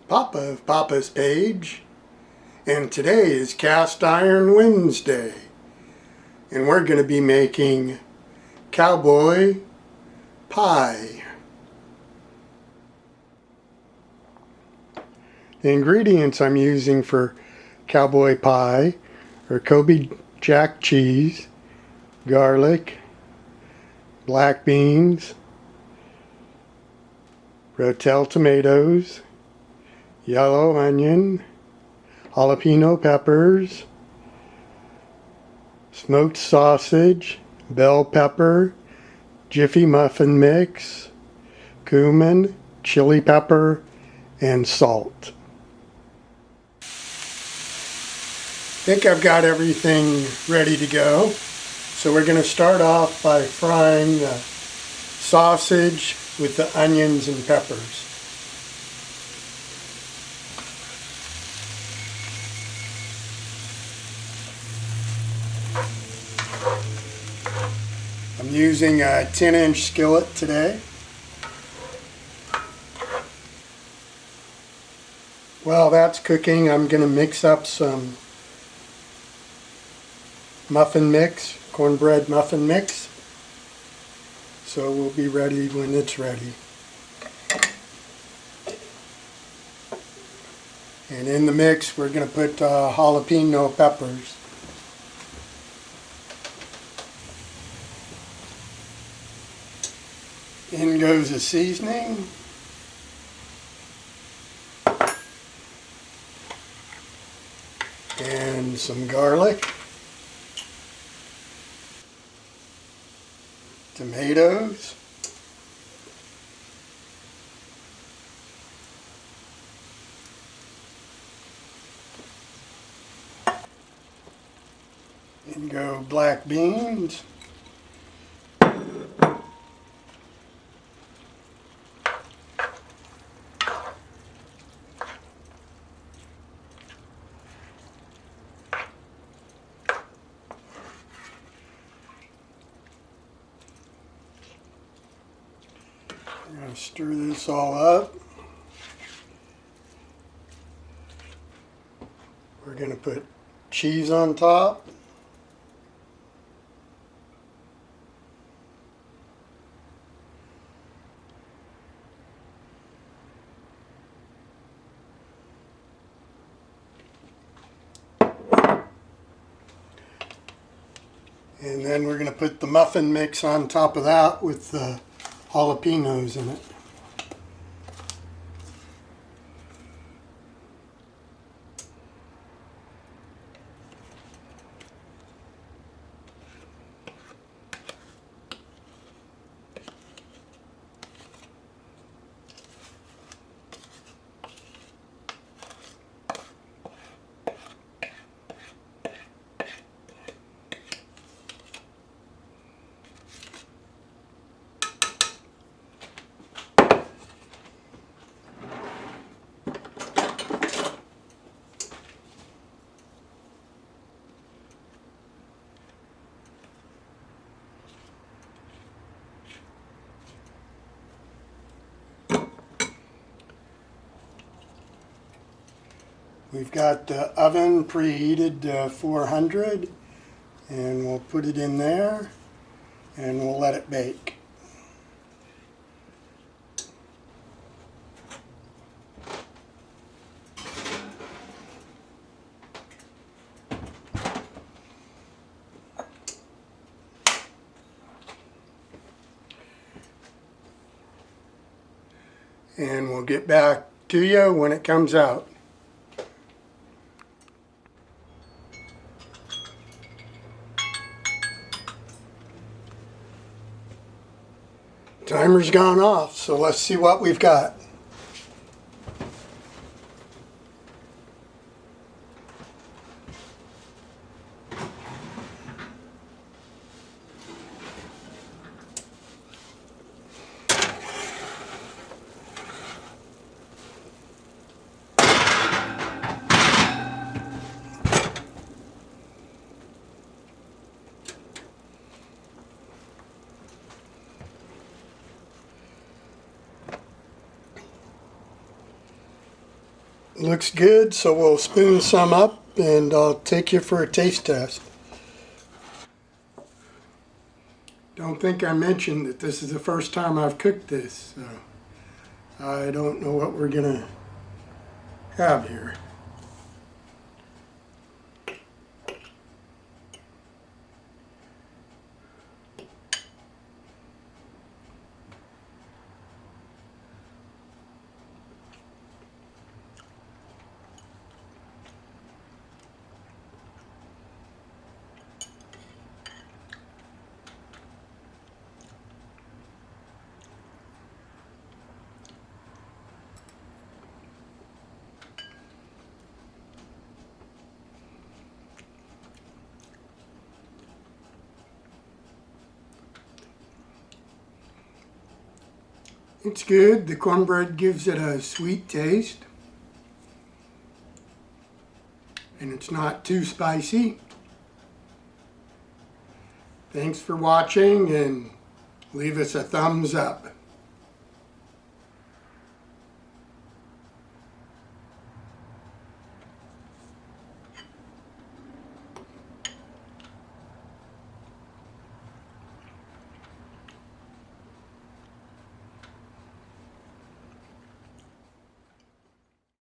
Papa of Papa's page, and today is Cast Iron Wednesday, and we're going to be making Cowboy pie. The ingredients I'm using for Cowboy pie are Kobe Jack cheese, garlic, black beans, Rotel tomatoes, yellow onion, jalapeno peppers, smoked sausage, bell pepper, Jiffy muffin mix, cumin, chili pepper, and salt. I think I've got everything ready to go. So we're going to start off by frying the sausage with the onions and peppers. I'm using a 10-inch skillet today. While that's cooking, I'm going to mix up some muffin mix, cornbread muffin mix. So we'll be ready when it's ready. And in the mix, we're going to put jalapeno peppers. In goes the seasoning. And some garlic. Tomatoes. And go black beans. I'm going to stir this all up. We're going to put cheese on top. And then we're going to put the muffin mix on top of that with the jalapenos in it. We've got the oven preheated to 400, and we'll put it in there and we'll let it bake. And we'll get back to you when it comes out. Timer's gone off, so let's see what we've got. Looks good, so we'll spoon some up and I'll take you for a taste test. Don't think I mentioned that this is the first time I've cooked this, so I don't know what we're gonna have here. It's good. The cornbread gives it a sweet taste. And it's not too spicy. Thanks for watching and leave us a thumbs up.